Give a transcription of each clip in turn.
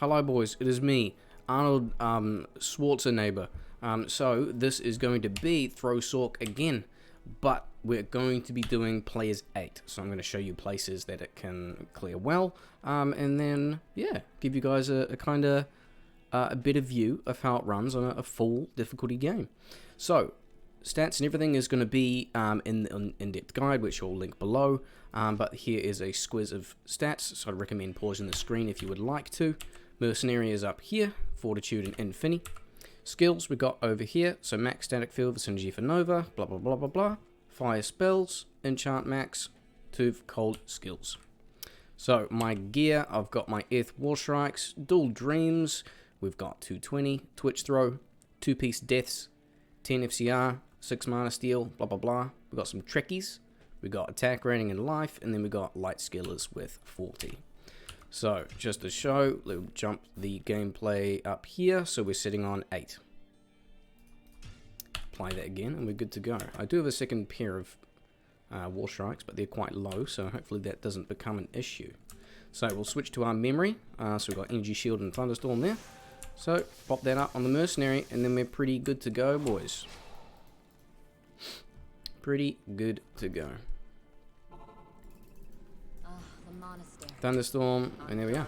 Hello boys, it is me, Arnold Schwarzenegger. So this is going to be Throw Sorc again, but we're going to be doing players 8. So I'm going to show you places that it can clear well, and then, yeah, give you guys a kind of a better view of how it runs on a full difficulty game. So, stats and everything is going to be in the in-depth guide, which I'll link below, but here is a squiz of stats, so I'd recommend pausing the screen if you would like to. Mercenary is up here, Fortitude and Infini. Skills we got over here, so max static field, vicinity for Nova, blah blah blah blah blah. Fire spells, enchant max, 2 cold skills. So my gear, I've got my Earth War Strikes, Dual Dreams, we've got 220, Twitch Throw, 2-piece Deaths, 10 FCR, 6 Mana Steel, blah blah blah. We've got some Trekkies, we got attack rating and life, and then we got light skillers with 40. So, just to show, we'll jump the gameplay up here, so we're sitting on 8. Apply that again, and we're good to go. I do have a second pair of War Strikes, but they're quite low, so hopefully that doesn't become an issue. So, we'll switch to our memory. So, we've got Energy Shield and Thunderstorm there. So, pop that up on the Mercenary, and then we're pretty good to go, boys. Pretty good to go. The Monastery. Thunderstorm, and there we are.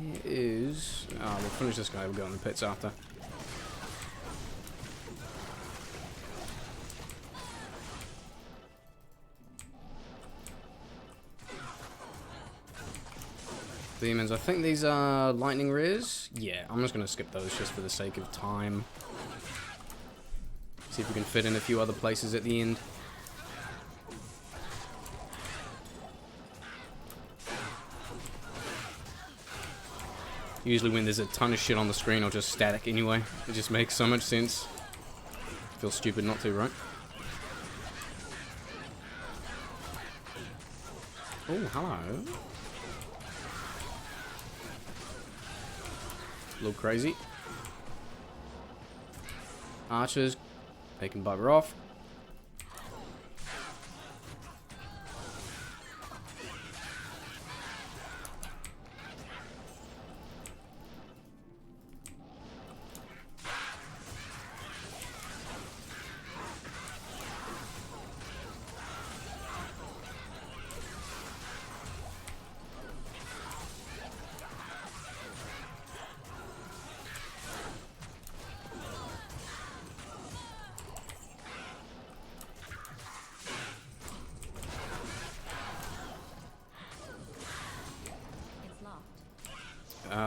Here is... oh, we'll finish this guy, we'll go in the pits after. Demons, I think these are lightning rares. Yeah, I'm just going to skip those just for the sake of time. See if we can fit in a few other places at the end. Usually when there's a ton of shit on the screen, I'll just static anyway. It just makes so much sense. Feels stupid not to, right? Oh, hello. A little crazy. Archers, they can bugger off.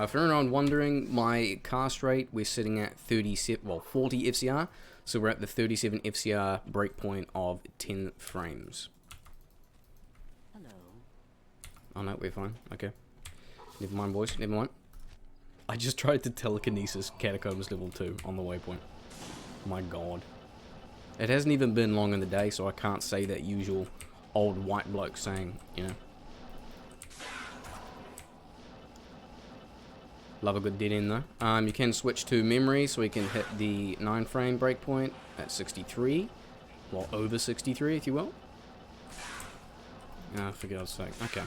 For anyone wondering, my cast rate, we're sitting at 37, well, 40 FCR, so we're at the 37 FCR breakpoint of 10 frames. Hello. Oh no, we're fine. Okay. Never mind, boys. Never mind. I just tried to telekinesis Catacombs level 2 on the waypoint. My god. It hasn't even been long in the day, so I can't say that usual old white bloke saying, you know. Love a good dead end though. You can switch to memory, so we can hit the 9 frame breakpoint at 63. Well, over 63 if you will. Ah, for God's sake. Okay.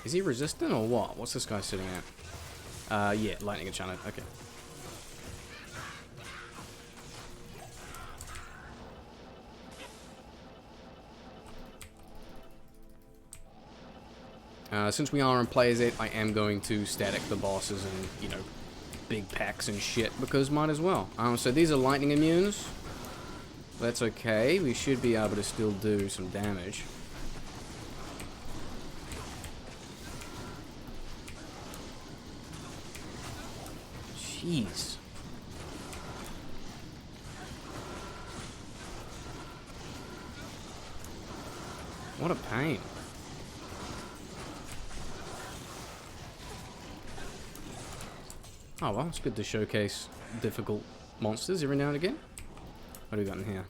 Is he resistant or what? What's this guy sitting at? Yeah, lightning enchanted. Okay. Since we are on Players 8, I am going to static the bosses and, you know, big packs and shit, because might as well. So these are lightning immunes. That's okay. We should be able to still do some damage. Jeez. What a pain. Oh well, it's good to showcase difficult monsters every now and again. What do we got in here?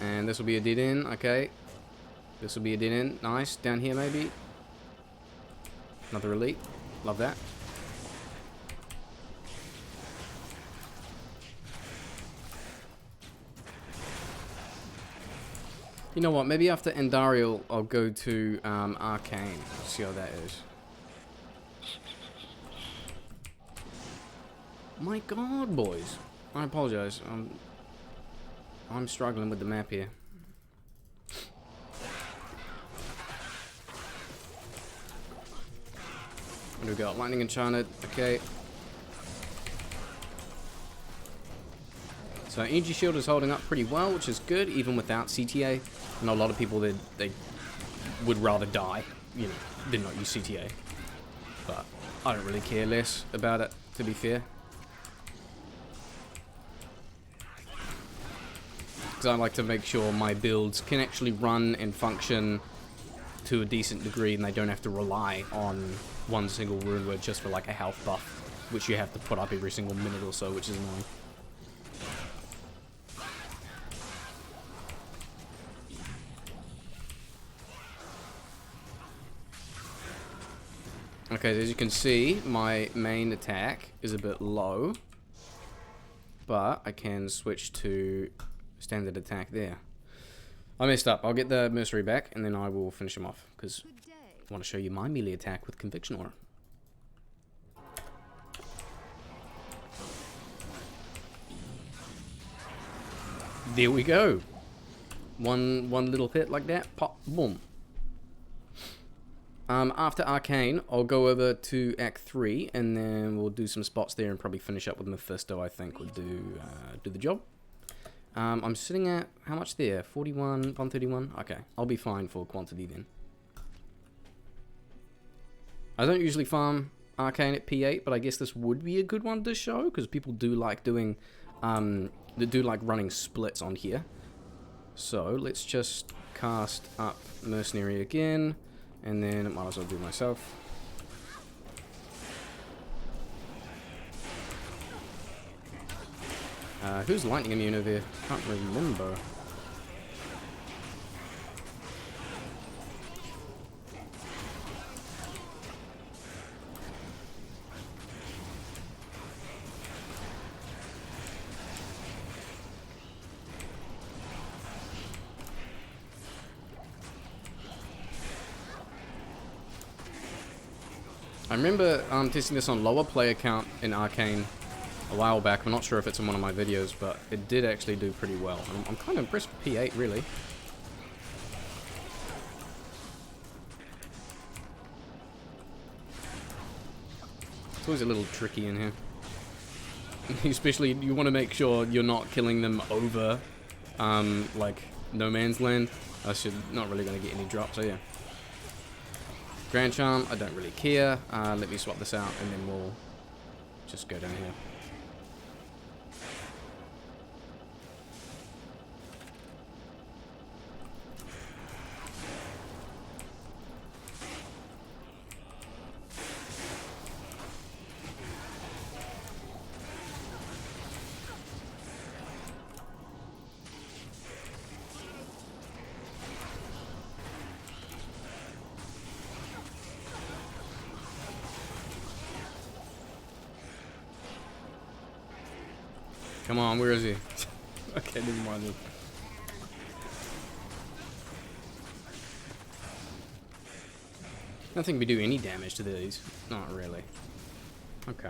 And this will be a dead end, okay. This will be a dead end, nice. Down here maybe. Another elite, love that. You know what, maybe after Endariel, I'll go to Arcane, see how that is. My god, boys. I apologize. I'm struggling with the map here. What do we got? Lightning Enchanted, okay. So Energy Shield is holding up pretty well, which is good, even without CTA. I know a lot of people, they would rather die, you know, than not use CTA. But I don't really care less about it, to be fair. Because I like to make sure my builds can actually run and function to a decent degree, and they don't have to rely on one single rune word just for like a health buff, which you have to put up every single minute or so, which is annoying. Okay, as you can see, my main attack is a bit low, but I can switch to standard attack there. I messed up. I'll get the Mercenary back, and then I will finish him off, because I want to show you my melee attack with Conviction Aura. There we go. One little hit like that, pop, boom. After Arcane, I'll go over to Act 3, and then we'll do some spots there and probably finish up with Mephisto, I think, would do the job. I'm sitting at, how much there? 41, 131? Okay, I'll be fine for quantity then. I don't usually farm Arcane at P8, but I guess this would be a good one to show, because people do like doing, they do like running splits on here. So, let's just cast up Mercenary again. And then, might as well do myself. Who's lightning immune over here? Can't remember. I remember testing this on lower player count in Arcane a while back. I'm not sure if it's in one of my videos, but it did actually do pretty well. I'm kind of impressed with P8, really. It's always a little tricky in here. Especially, you want to make sure you're not killing them over, like, no man's land. I should not really going to get any drops, so yeah. Grand Charm, I don't really care. Let me swap this out, and then we'll just go down here. Come on, where is he? Okay, never mind. I don't think we do any damage to these. Not really. Okay.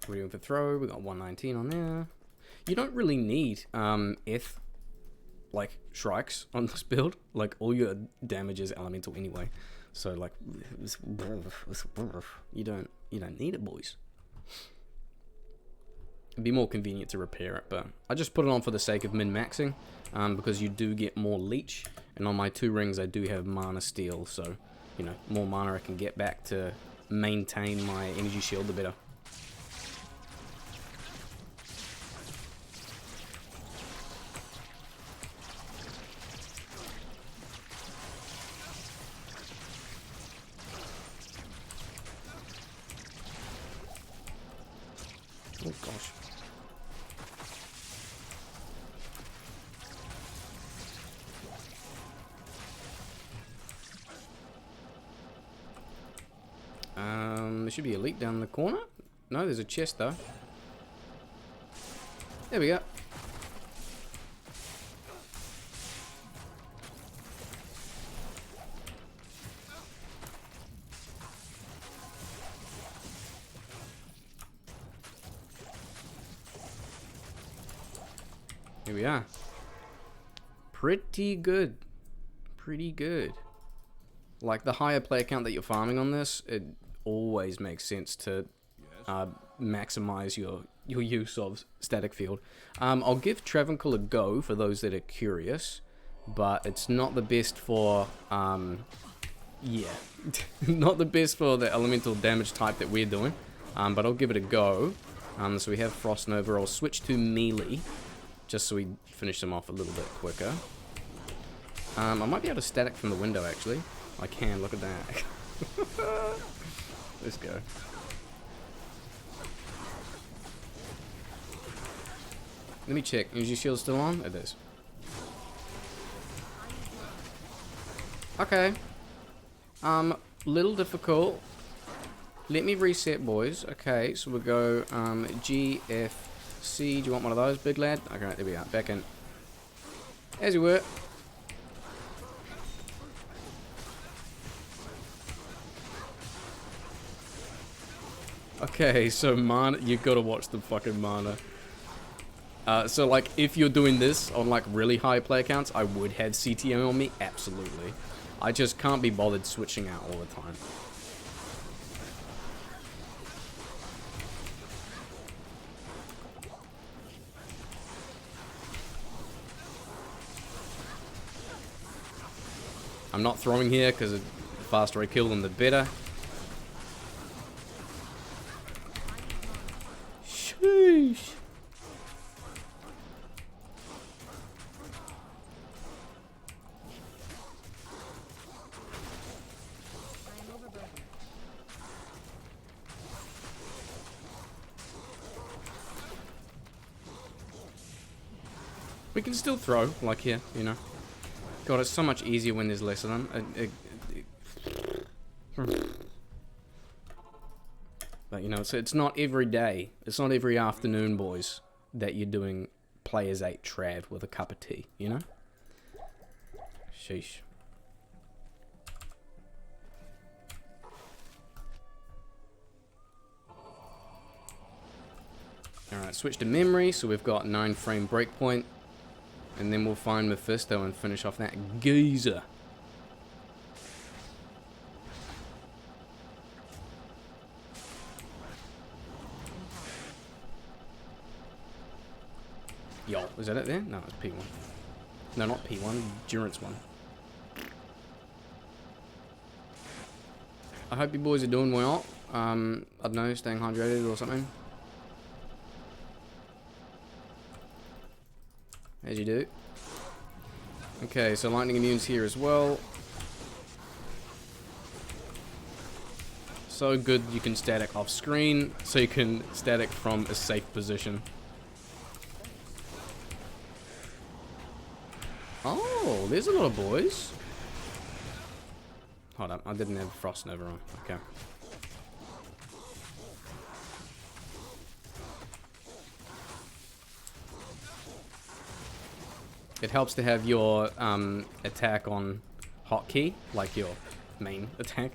We're doing for throw. We got 119 on there. You don't really need like strikes on this build. Like all your damage is elemental anyway. So like you don't need it, boys. It'd be more convenient to repair it, but I just put it on for the sake of min-maxing, because you do get more leech, and on my 2 rings I do have mana steal, so you know, more mana I can get back to maintain my energy shield, the better. Oh gosh. There should be a leak down the corner. No, there's a chest though. There we go. Here we are. Pretty good. Pretty good. Like, the higher player count that you're farming on this, it always makes sense to maximize your use of static field. I'll give Travancore a go for those that are curious, but it's not the best for, yeah, not the best for the elemental damage type that we're doing, but I'll give it a go. So we have Frost Nova. I'll switch to melee, just so we finish them off a little bit quicker. I might be able to static from the window, actually. I can, look at that. Let's go. Let me check. Is your shield still on? It is. Okay. Little difficult. Let me reset, boys. Okay, so we'll go GFC. Do you want one of those, big lad? Okay, there we are. Back in. As you were. Okay, so mana, you gotta watch the fucking mana. So like, if you're doing this on like really high player counts, I would have CTM on me, absolutely. I just can't be bothered switching out all the time. I'm not throwing here because the faster I kill them, the better. Sheesh. We can still throw, like here, you know. God, it's so much easier when there's less of them. But, you know, it's not every day. It's not every afternoon, boys, that you're doing Players 8 Trav with a cup of tea, you know? Sheesh. Alright, switch to memory, so we've got 9-frame breakpoint. And then we'll find Mephisto and finish off that geezer. Yo, is that it there? No, it's P1. No, not P1, Durance 1. I hope you boys are doing well. I don't know, staying hydrated or something. As you do. Okay, so lightning immune's here as well. So good you can static off screen, so you can static from a safe position. Oh, there's a lot of boys. Hold up, I didn't have Frost Nova on. Okay. It helps to have your attack on hotkey, like your main attack.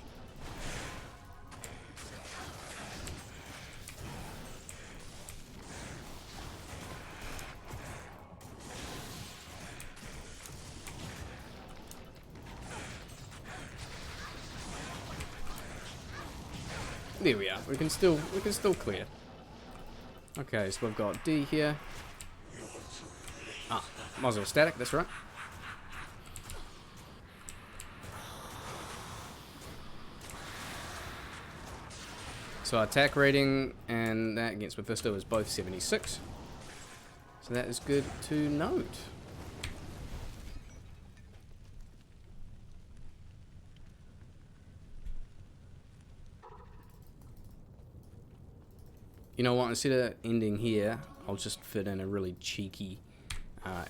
There we are. We can still clear. Okay, so we've got D here. Ah, might as well static, that's right. So attack rating and that against Mephisto is both 76. So that is good to note. You know what, instead of ending here, I'll just fit in a really cheeky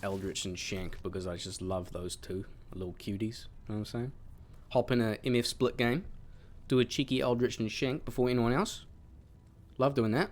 Eldritch and Shank because I just love those two little cuties. You know what I'm saying? Hop in a MF split game, do a cheeky Eldritch and Shank before anyone else. Love doing that.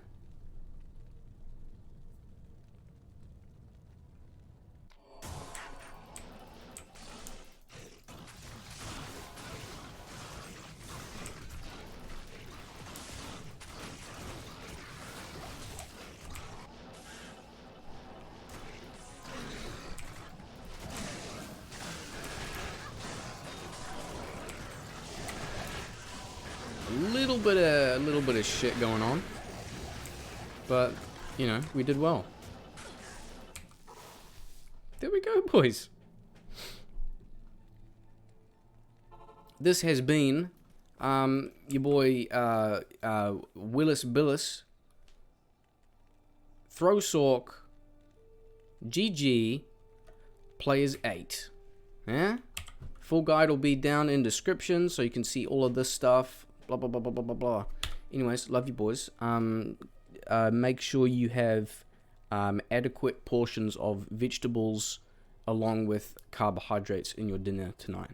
A little bit of shit going on, but you know, we did well. There we go, boys. This has been your boy Willis Billis, Throw Sork, GG, Players 8. Yeah? Full guide will be down in description so you can see all of this stuff. Blah blah blah blah blah blah blah. Anyways, love you boys. Make sure you have adequate portions of vegetables along with carbohydrates in your dinner tonight.